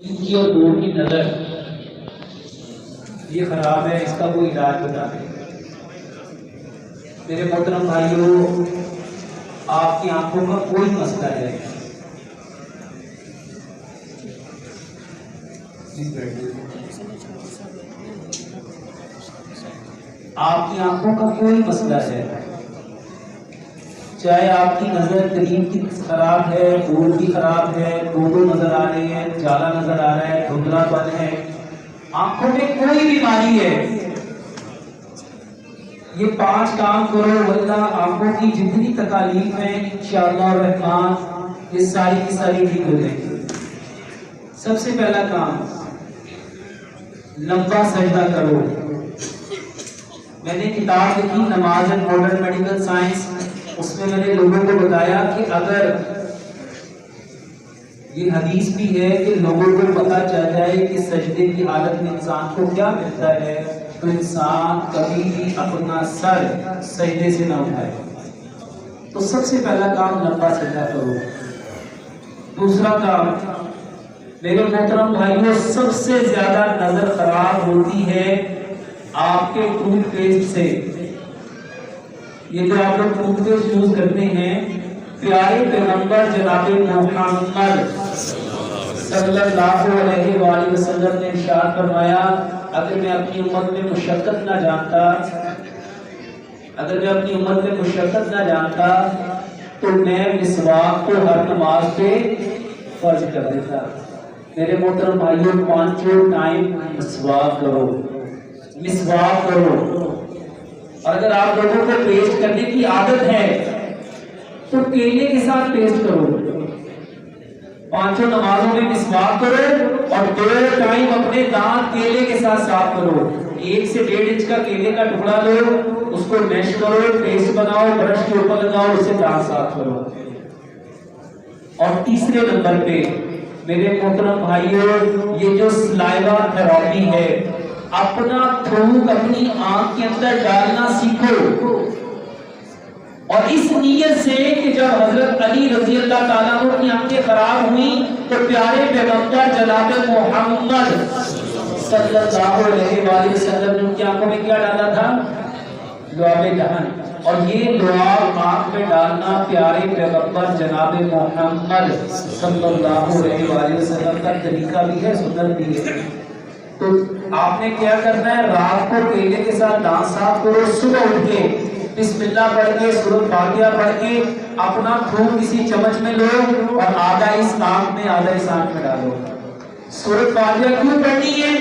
इनकी और दूर की नज़र ये खराब है, इसका कोई इलाज बता दें। मेरे मोहतरम भाइयों, आपकी आंखों का कोई मसला है, आपकी आंखों का कोई मसला है, चाहे आपकी नजर करीब की खराब है, दूर की खराब है, दो नजर आ रही है, जाला नजर आ रहा है, धुंधलापन है, आंखों में कोई बीमारी है, ये 5 काम करो वरना आंखों की जितनी तकालीफ है इंशाअल्लाह रहमान ये सारी की सारी ठीक हो जाएगी। सबसे पहला काम, लंबा सजदा करो। मैंने किताब लिखी नमाज एंड मॉडर्न मेडिकल साइंस, उसमें मैंने लोगों को बताया कि अगर ये हदीस भी है कि लोगों को पता चल जाए कि सजदे की हालत में इंसान को क्या मिलता है, तो इंसान कभी भी अपना सर सजदे से ना उठाए। तो सबसे पहला काम लंबा सजदा करो। दूसरा काम, मेरे मोहतरम भाइयों, सबसे ज्यादा नजर खराब होती है आपके टूथपेस्ट से। ये जो आप लोग टूथपेस्ट यूज करते हैं, प्यारे पैगंबर जनाबे मोहम्मद सल्लल्लाहु अलैहि वसल्लम ने इरशाद फरमाया, अगर मैं अपनी उम्मत में मुशक्कत ना जानता, अगर मैं अपनी उम्मत में मुशक्कत ना जानता तो मैं मिसवाक को हर नमाज पे फर्ज कर देता। मेरे मोहतरम भाइयों, 5 टाइम मिसवाक करो, मिसवाक करो। और अगर आप लोगों को पेस्ट करने की आदत है तो केले के साथ पेस्ट करो। 5 नमाजों में मिसवाक करो और 2 टाइम अपने दांत केले के साथ साफ करो। 1 से 1.5 इंच का केले का टुकड़ा लो, उसको मैश करो, पेस्ट बनाओ, ब्रश के ऊपर लगाओ, उससे दांत साफ करो। और तीसरे नंबर पे मेरे मोहतरम भाइयों, ये जो सलाइवा थेरेपी है, अपना थूक अपनी आंख के अंदर डालना सीखो। और इस नीयत से कि जब हजरत अली रजी अल्लाह ताला अन्हु की आंखें खराब हुई तो प्यारे पैगंबर जनाब मोहम्मद सल्लल्लाहु अलैहि वसल्लम ने उनकी आंखों में क्या डाला था? लुआब दहन। और ये लुआब आंख में डालना प्यारे पैगंबर जनाब मोहम्मद सल्लल्लाहु अलैहि वसल्लम का तरीका भी है, सुन्नत भी है। तो आपने क्या करना है, रात को केले के साथ दांत साफ करो, सुबह उठ के बिस्मिल्लाह पढ़ के, सूरत फातिहा पढ़ के अपना खून किसी चम्मच में लो और आधा इस आंख में आधा इस आंख में डालो। सूरत फातिहा क्यों पढ़नी है?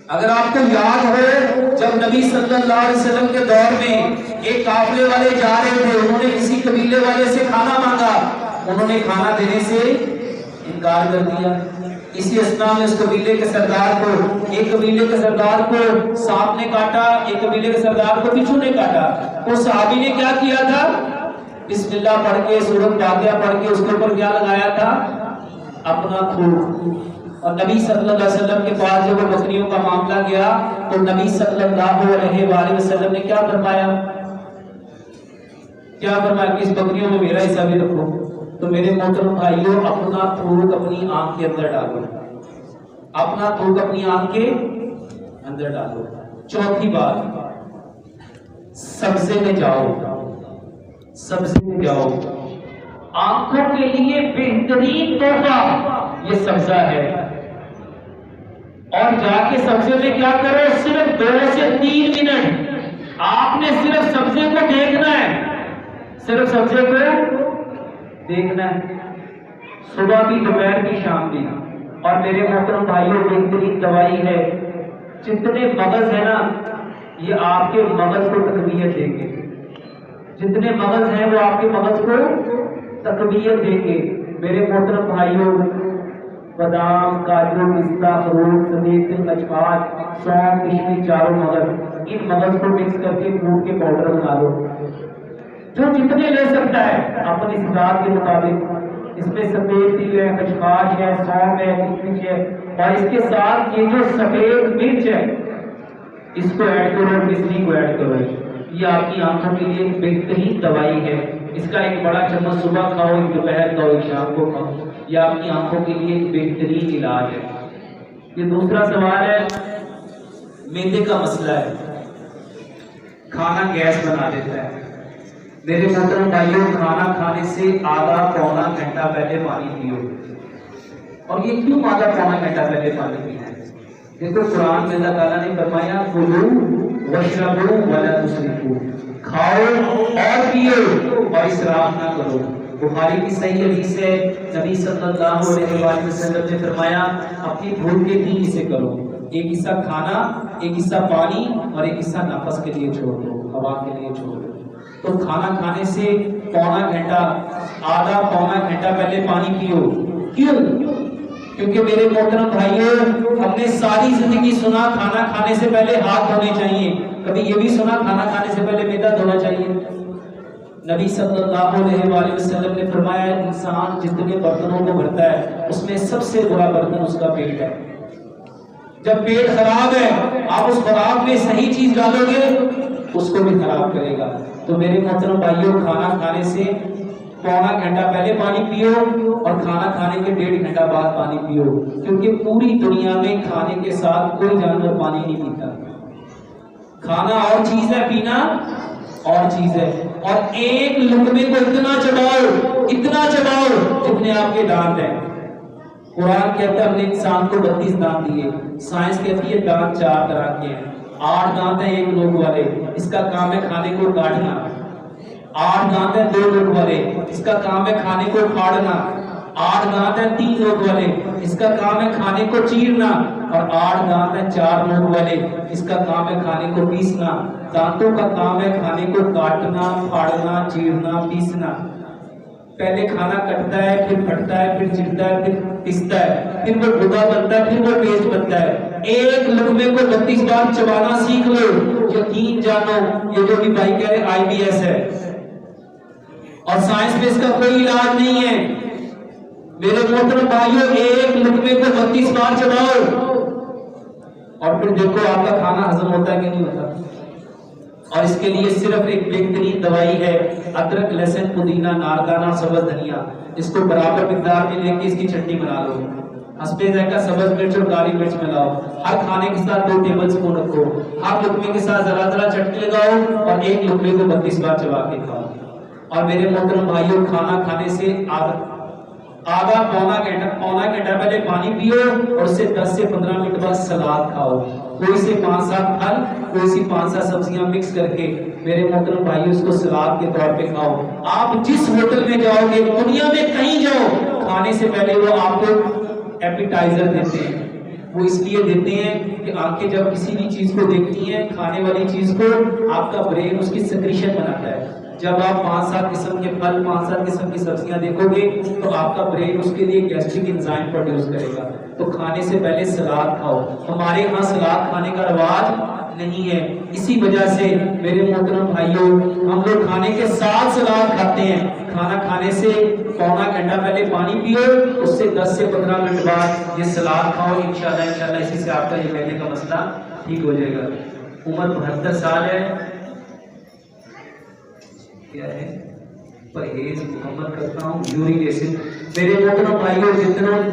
अगर आपको याद हो, जब नबी सल्लल्लाहु अलैहि वसल्लम के दौर में एक काफिले वाले जा रहे थे, उन्होंने किसी कबीले वाले से खाना मांगा, उन्होंने खाना देने से इनकार कर दिया। इसी अस्ना में उस कबीले के सरदार को, एक कबीले के सरदार को सांप ने काटा, एक कबीले के सरदार को बिच्छू ने काटा। तो सहाबी ने क्या किया था? बिस्मिल्लाह पढ़ के, सूरत फातिहा पढ़ के उसके ऊपर क्या लगाया था? अपना थूक। और नबी सल्लल्लाहु अलैहि वसल्लम के पास जब बकरियों का मामला गया तो नबी सल्लल्लाहु अलैहि वसल्लम ने क्या फरमाया? क्या फरमाया कि इस बकरियों में मेरा हिस्सा भी रखो। तो मेरे मोहतरम भाइयों, अपना थूक अपनी आंख के अंदर डालो, अपना थूक अपनी आंख के अंदर डालो। चौथी बात, सब्जे में जाओ, सब्जे में जाओ। आंखों के लिए बेहतरीन तोहफा ये सब्जा है। और जाके सब्जे में क्या करो, सिर्फ 2 से 3 मिनट आपने सिर्फ सब्जे को देखना है, सिर्फ सब्जे को देखना है, सुबह भी, दोपहर भी, शाम भी। और मेरे मोहतरम भाइयों, बेहतरीन दवाई है। जितने मगज है ना, ये आपके मगज को तकवीयत देंगे। जितने मगज हैं वो आपके मगज को तकवीयत देंगे। मेरे मोहतरम भाइयों, बादाम, काजू, पिस्ता, अखरोट, सफेद तिल, खजकाज, सौंफ, किशमिश, चारों मगज, इन मगज को मिक्स करके कूट के पाउडर बना लो। जो जितने ले सकता है अपनी इस्तेमाल के मुताबिक। इसमें सफेद तिल है, खजकाज है, सौंफ है, किशमिश है, और इसके साथ ये जो सफेद मिर्च है इसको ऐड करो, मिश्री को ऐड करो। ये आपकी आंखों के लिए बेहतरीन दवाई है। इसका एक बड़ा चम्मच सुबह खाओ, एक दोपहर खाओ, एक शाम को खाओ। यह आपकी आंखों के लिए एक बेहतरीन इलाज है। ये दूसरा सवाल है, मैदे का मसला है, खाना गैस बना देता है। मेरे मोहतरम भाइयों, खाना खाने से आधा पौना घंटा पहले पानी पियो। और ये क्यों आधा पौना घंटा पहले पानी पीना है? देखो कुरान में अल्लाह ताला ने फरमाया, कुलू वशरबू वला तुसरिफू, खाओ और पियो और इसराफ ना करो। बुखारी की सही हदीस है, नबी सल्लल्लाहु अलैहि वसल्लम ने फरमाया, अपनी भूख के 3 हिस्से करो, एक हिस्सा खाना, एक हिस्सा पानी और एक हिस्सा नफस के लिए छोड़ दो, हवा के लिए छोड़ दो। तो खाना खाने से पौना घंटा, आधा पौना घंटा पहले पानी पियो। क्यों? क्योंकि मेरे मोहतरम भाइयों, हमने सारी जिंदगी सुना खाना खाने से पहले हाथ धोने चाहिए, कभी ये भी सुना खाना खाने से पहले मैदा धोना चाहिए। नबी सल्लल्लाहु अलैहि वसल्लम ने फरमाया, इंसान जितने बर्तनों को भरता है उसमें सबसे बुरा बर्तन उसका पेट है। जब पेट खराब है, आप उस खराब में सही चीज डालोगे उसको भी खराब करेगा। तो मेरे मोहतरम भाइयों, खाना खाने से पौना घंटा पहले पानी पियो और खाना खाने के 1.5 घंटा बाद पानी पियो, क्योंकि पूरी दुनिया में खाने के साथ कोई जानवर पानी नहीं पीता। खाना और चीज है, पीना और चीज है। और एक लुकमे को इतना चबाओ जितने आपके दांत हैं। कुरान कहता है हमने इंसान को 32 दांत दिए, साइंस कहती है दांत 4 तरह के हैं। 8 दांत है 1 लोग वाले, इसका काम है खाने को काटना। 8 दांत है 2 लोग वाले, इसका काम है खाने को फाड़ना। 8 दांत है 3 लोग वाले, इसका काम है खाने को चीरना। और 8 दांत है 4 लोग वाले, इसका काम है खाने को पीसना। दांतों का काम है खाने को काटना, फाड़ना, चीरना, पीसना। पहले खाना कटता है, फिर फटता है, फिर चिरता है, फिर पिसता है, फिर वो गुदा बनता है, फिर वो पेस्ट बनता है। एक लुकमे को 32 बार चबाना सीख लो, यकीन जानो ये जो भी भाई कह रहे IBS है और साइंस में इसका कोई इलाज नहीं है। मेरे मोहतरम भाइयों, एक लुकमे को 32 बार चबाओ और फिर देखो आपका खाना हजम होता है कि नहीं होता। और इसके लिए सिर्फ एक बेहतरीन दवाई है, अदरक, लहसुन, पुदीना, नारदाना, सब्ज धनिया। इसको बराबर मिकदार में लेके इसकी चटनी बना लो, हस्बे जायका सब्ज मिर्च और काली मिर्च मिलाओ, हर खाने के साथ 2 टेबल स्पून रखो, हर लुकमे के साथ जरा जरा चटनी लगाओ और एक लुकमे को 32 बार चबा के खाओ। और मेरे मोहतरम भाइयों, खाना खाने से आधा पौना घंटा पहले पानी पियो और उससे 10 से 15 मिनट बाद सलाद खाओ। कोई से 5-7 फल, कोई सी 5-7 सब्जियां मिक्स करके मेरे मोहतरम भाइयों उसको सलाद के तौर पे खाओ। आप जिस होटल में जाओगे, दुनिया में कहीं जाओ, खाने से पहले वो आपको एपिटाइजर देते हैं। वो इसलिए देते हैं कि आंखें जब किसी भी चीज को देखती हैं, खाने वाली चीज को, आपका ब्रेन उसकी सेक्रेशन बनाता है। जब आप 5-7 किस्म के फल, 5-7 किस्म की सब्जियां देखोगे तो आपका ब्रेन उसके लिए गैस्ट्रिक एंजाइम प्रोड्यूस करेगा। तो खाने से पहले सलाद खाओ। हमारे यहाँ सलाद खाने का रिवाज नहीं है, इसी वजह से मेरे मोहतरम भाइयों, हम लोग खाने के साथ सलाद खाते हैं। खाना खाने से पौना घंटा पहले पानी पियो, उससे 10 से 15 मिनट बाद ये सलाद खाओ। इंशाल्लाह इसी से आपका ये कहने का मसला ठीक हो जाएगा। उम्र 72 साल है, क्या है, परहेज मुकम्मल करता हूँ। यूरिक एसिड, मेरे मोहतरम भाइयों,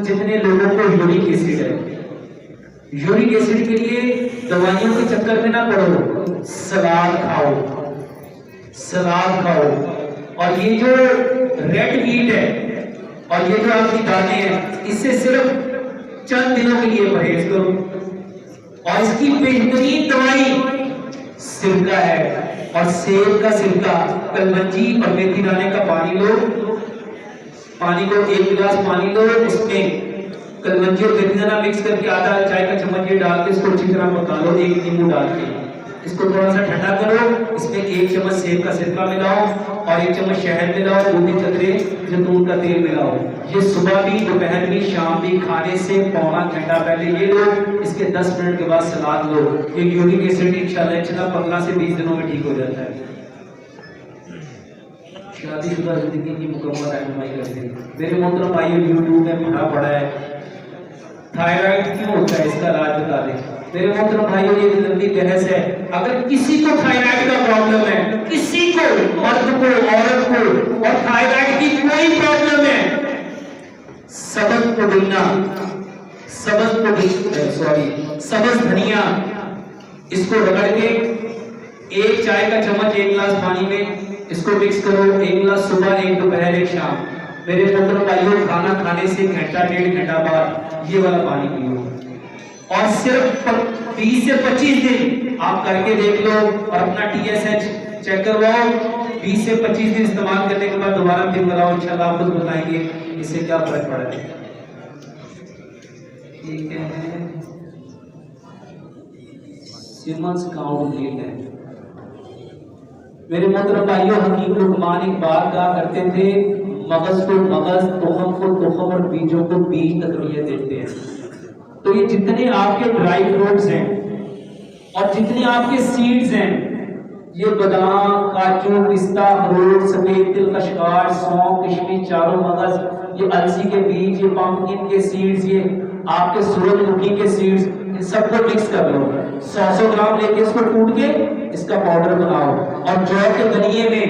जितने लोगों को यूरिक एसिड है, यूरिक एसिड के लिए दवाइयों के चक्कर में ना पड़ो, सलाद खाओ। और ये जो रेड मीट है और ये जो आपकी दालें हैं, इससे सिर्फ चंद दिनों के लिए परहेज करो। और इसकी बेहतरीन दवाई सिरका है, और सेब का सिरका, कलमंजी और मेथी दाने का पानी लो। पानी को 1 गिलास पानी लो, उसमें कलमंजी और मेथी दाना मिक्स करके आधा चाय का चम्मच ये डाल के इसको अच्छी तरह पका लो, 1 नींबू डाल के। इसको थोड़ा सा ठंडा करो, इसमें 1 चम्मच सेब का सिरका मिलाओ और 1 चम्मच शहद मिलाओ, 2-3 कतरे जैतून का तेल मिलाओ। ये सुबह भी, दोपहर भी, शाम भी खाने से पौना घंटा पहले ये लो। इसके 10 मिनट के बाद सलाद लो। ये यूरिक एसिड इंशाल्लाह 15 से 20 दिनों में ठीक हो जाता है। शादीशुदा जिंदगी की मुकम्मल रहनुमाई करते हैं। मेरे मोहतरम भाइयों, यूट्यूब में पढ़ा है थायराइड क्यों होता है, इसका इलाज बता दें। मेरे मोहतरम भाइयों, ये लंबी बहस है। अगर किसी को थायराइड का प्रॉब्लम है, किसी को, मर्द को, औरत को, और थायराइड की कोई प्रॉब्लम है, सबज पुदीना, सबज धनिया, इसको रगड़ के एक चाय का चम्मच एक गिलास पानी में इसको मिक्स करो। एक गिलास सुबह, एक दोपहर, एक शाम। मेरे मोहतरम भाइयों, खाना खाने से घंटा डेढ़ घंटा बाद ये वाला पानी पियो और सिर्फ 20 से 25 दिन आप करके देख लो और अपना TSH चेक करवाओ। 20 से 25 दिन इस्तेमाल करने के बाद दोबारा फिर बनाओ, इंशाल्लाह आप खुद बताएंगे इससे क्या फर्क पड़ा है। ठीक है, सिमंस काउंट है। मेरे मोहतरम भाइयों, हकीम लुकमान एक बात कहा करते थे, मगज को मगज, तुखम को तुखम और बीजों को बीज तकवीयत देते हैं। तो ये जितने आपके ड्राई फ्रूट्स हैं और जितने आपके सीड्स हैं, ये बादाम, काजू, पिस्ता, अखरोट, सफेद तिल, कशकाश, सौंफ, किशमिश, चारों मगज, ये अलसी के बीज, ये पंपकिन के सीड्स, ये आपके सूरजमुखी के सीड्स, इन सबको मिक्स कर लो। 100 ग्राम लेके इसको कूट के इसका पाउडर बनाओ और जौ के दलिये में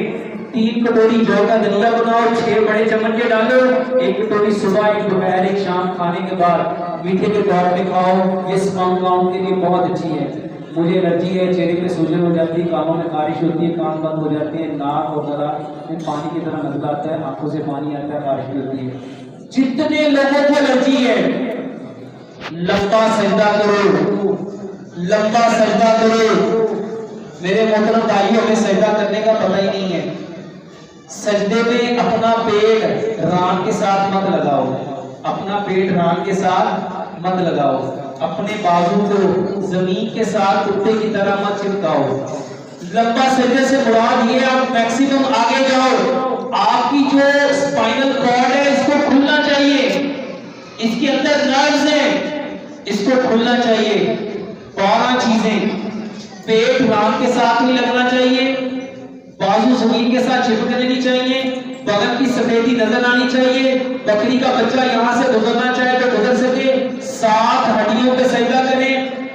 3 कटोरी जौ का दलिया बनाओ, 6 बड़े चम्मच डालो। 1 कटोरी सुबह, 1 दोपहर, 1 शाम खाने के बाद मीठे के तौर पे खाओ। ये स्पम काउंट के लिए बहुत अच्छी है। मुझे एलर्जी है, चेहरे पे सूजन हो जाती है, कानों में खारिश होती है, कान बंद हो जाते हैं, नाक और गला में पानी की तरह नजर आता है, आंखों से पानी आता है, खारिश होती है। जितने लोगों को एलर्जी है, लंबा सजदा करो, लंबा सजदा करो। मेरे मोहतरम भाइयों, हमें सजदा करने का पता ही नहीं है। सजदे में अपना पेट रान के साथ मत लगाओ, अपना पेट रान के साथ मत लगाओ। अपने बाजू को जमीन के साथ कुत्ते की तरह मत चिपकाओ। लंबा सजदे से मुराद ये, आप मैक्सिमम आगे जाओ। आपकी जो स्पाइनल कॉर्ड है, इसको खुलना चाहिए, इसके अंदर नर्व्स हैं, इसको खुलना चाहिए। 12 चीजें, पेट रान के साथ नहीं लगना चाहिए, बाजू जमीन के साथ चिपक लेनी चाहिए, बगल की सफेदी नजर आनी चाहिए, बकरी का बच्चा यहां से गुजरना चाहे तो गुजर सके। 7 हड्डियों पे सजदा करें,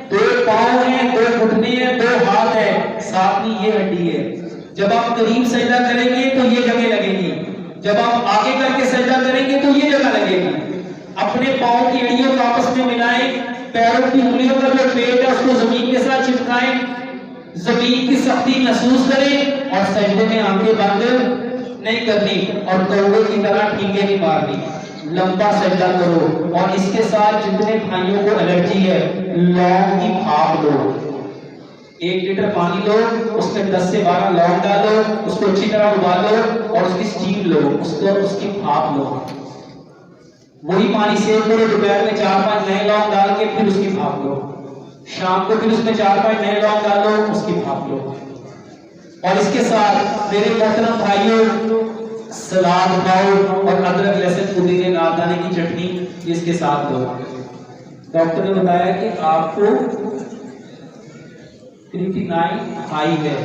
2 पांव हैं, 2 घुटने हैं, 2 हाथ है, 7वीं ये हड्डी है। जब आप करीब सजदा करेंगे तो ये जगह लगेगी, जब आप आगे करके सजदा करेंगे तो ये जगह लगेगी। अपने पांव की एड़ियों को आपस में मिलाएं, पैरों की उंगलियों का जो पेट है उसको जमीन के साथ चिपकाएं, जमीन की सख्ती महसूस करें और सजदे में आंखें बंद नहीं करनी और कौवे की तरह ठीके नहीं मारनी। लंबा सजदा करो और इसके साथ जितने भाइयों को एलर्जी है, लौंग की भाप लो। 1 लीटर पानी लो, उसमें 10 से 12 लौंग डालो, उसको अच्छी तरह उबालो और उसकी स्टीम लो, उसकी भाप लो। वही पानी सेव करो, दोपहर में 4-5 नए लौंग डाल के फिर उसकी भाप लो, शाम को फिर उसमें 4-5 नए लौंग डालो, उसकी भाप लो। और इसके साथ मेरे मोहतरम भाइयों, सलाद खाओ और अदरक, लहसुन, पुदीने, नारदाने की चटनी इसके साथ लो। डॉक्टर ने बताया कि आपको क्रिएटिनाइन हाई है,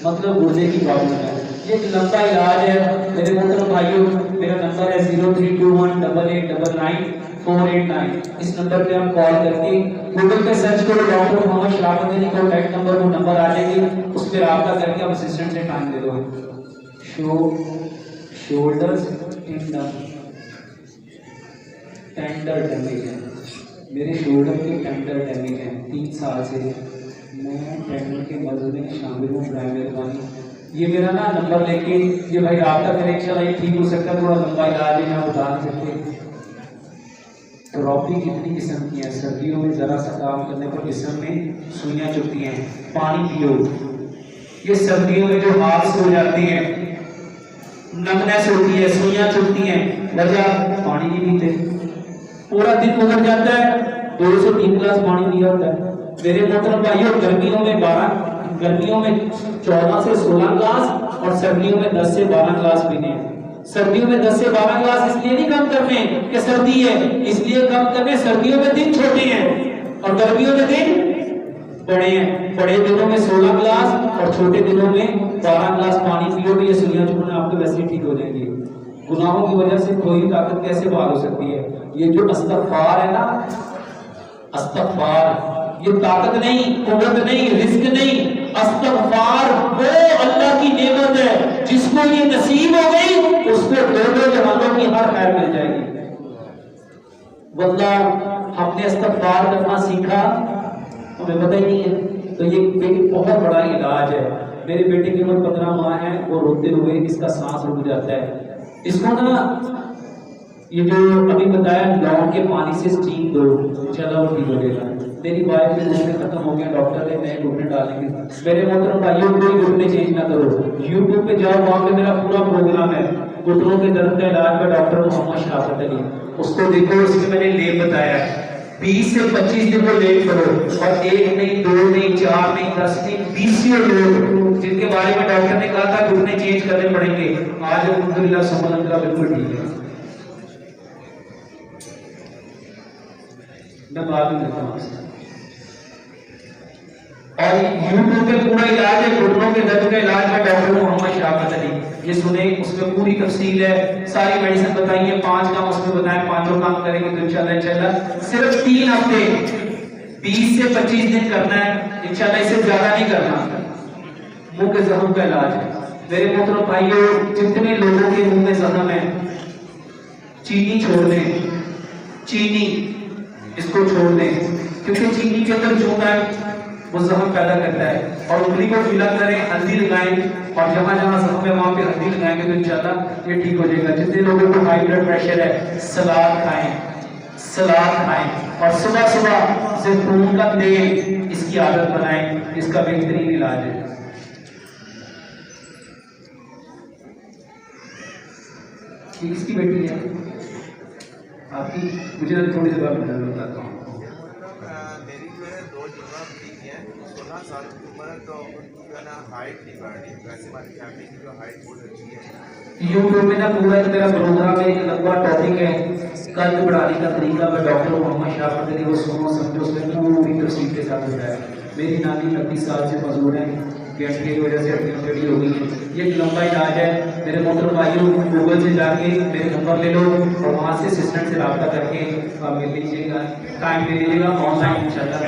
मतलब गुर्दे की प्रॉब्लम है। ये एक लंबा इलाज है। मेरे मोहतरम भाइयों, मेरा नंबर है 0321999489। इस नंबर पे आप कॉल करके गूगल पे सर्च करो डॉक्टर मोहम्मद शराफत अली, कॉन्टैक्ट नंबर, वो नंबर आ जाएगी, उस पर रब्ता करके आप असिस्टेंट से टाइम दे दो। शोल्डर्स टेंडर डैमेज है, मेरे शोल्डर के टेंडर डैमेज है। 3 साल से मैं टेंडर के मर्ज में शामिल हूँ। मेहरबानी ये मेरा ना नंबर लेके ये भाई रब्ता करें, इंशाल्लाह ये ठीक हो सकता है। थोड़ा लंबा इलाज है, मैं बता नहीं सकते। थेरेपी कितनी किस्म की है, सर्दियों में जरा सा काम करने पर जिस्म में सुइयां चुभती हैं, पानी पियो। ये सर्दियों में जो हाथ हो जाती हैं, नमनेस होती है, सुइयां चुभती हैं, वजह पानी नहीं पीते। पूरा दिन गुजर जाता है, 2 से 3 गिलास पानी पिया होता है। मेरे मोहतरम भाइयों, गर्मियों में 14 से 16 गिलास और सर्दियों में 10 से 12 गिलास पीने हैं। सर्दियों में 10 से 12 गिलास इसलिए नहीं कम करने कि सर्दी है, इसलिए कम करने सर्दियों में दिन छोटे हैं और गर्मियों में दिन बड़े हैं। बड़े दिनों में 16 गिलास और छोटे दिनों में 12 गिलास पानी पियो तो ये सुइयां चुभना आपके वैसे ठीक हो जाएंगी। गुनाहों की वजह से कोई ताकत कैसे बहाल हो सकती है? ये जो इस्तग़फ़ार है ना, इस्तग़फ़ार, ये ताकत नहीं, कुव्वत नहीं, रिस्क नहीं, इस्तग़फ़ार वो अल्लाह की नेमत है। जिसको ये नसीब हो गई उसको 2 जहानों की हर खैर मिल जाएगी। वरना हमने इस्तग़फ़ार करना सीखा, हमें पता ही नहीं है। तो ये एक बहुत बड़ा इलाज है। मेरे बेटे की उम्र 15 माह है, वो रोते हुए इसका सांस रुक जाता है। इसको ना ये जो अभी बताया लौंग के पानी से स्टीम दो, चला वो ठीक हो जाएगा। मेरी वाइफ के घुटने खत्म हो गया, डॉक्टर ने नए घुटने डालेंगे। मेरे मोहतरम भाइयों, कोई घुटने चेंज ना करो, यूट्यूब पे जाओ, वहां पे मेरा पूरा प्रोग्राम है घुटनों के दर्द का इलाज का, डॉक्टर मोहम्मद शराफत अली, उसको देखो, उसमें मैंने लेप बताया है। 20 से 25 दिन को लेट करो, और 1 नहीं 2 नहीं 4 नहीं 10 नहीं 20 लोग जिनके बारे में डॉक्टर ने कहा था घुटने चेंज करने पड़ेंगे, आज अल्हम्दुलिल्लाह सुबहान अल्लाह बिल्कुल ठीक है। मैं बात नहीं करता हूं। और यूट्यूब पे पूरा इलाज है घुटनों के दर्द का इलाज है, डॉक्टर मोहम्मद शराफत अली, ये सुने, उसमें पूरी तफसील है, सारी मेडिसिन बताई है, 5 काम उसमें बताए, 5 काम करेंगे तो इंशाल्लाह सिर्फ 3 हफ्ते 20 से 25 दिन करना है इंशाल्लाह, इससे ज्यादा नहीं करना। मुंह के जख्म का इलाज है। मेरे मोहतरम भाइयों, जितने लोगों के मुंह में जख्म है, चीनी छोड़ दें, चीनी इसको छोड़ दें, क्योंकि चीनी के अंदर चूना है, वो जख्म पैदा करता है। और उंगली को गीला करें, हल्दी लगाएं, और जहां जहां जख्म है वहां पे हल्दी लगाएंगे तो इंशाल्लाह ये ठीक हो जाएगा। जितने लोगों को हाई ब्लड प्रेशर है, सलाद खाएं, सलाद खाएं, और सुबह सुबह ज़ैतून का तेल इसकी आदत बनाएं, इसका बेहतरीन इलाज है। किसकी बेटी है आपकी? मुझे ना थोड़ी देर बाद बताता हूँ। मेरी जो है 2 जुड़वा बेटी है, 16 साल की उम्र है, तो उनकी जो है ना हाइट नहीं बढ़ रही। वैसे हमारी फैमिली की जो हाइट बहुत अच्छी है। यूट्यूब में ना पूरा मेरा प्रोग्राम है, एक लंबा टॉपिक है कद बढ़ाने का तरीका, मैं डॉक्टर मोहम्मद शराफत अली, वो सुनो समझो, उसमें पूरी तफसील के साथ बताया। मेरी नानी 29 साल से मजदूर है, गैस की वजह से हड्डियां टेढ़ी हो गई है। ये एक लंबा इलाज है। मेरे मोहतरम भाइयों, गूगल से जाके मेरे नंबर ले लो, और वहाँ से असिस्टेंट से रब्ता करके मिल लीजिएगा, टाइम ले लीजिएगा ऑनलाइन इंशाल्लाह।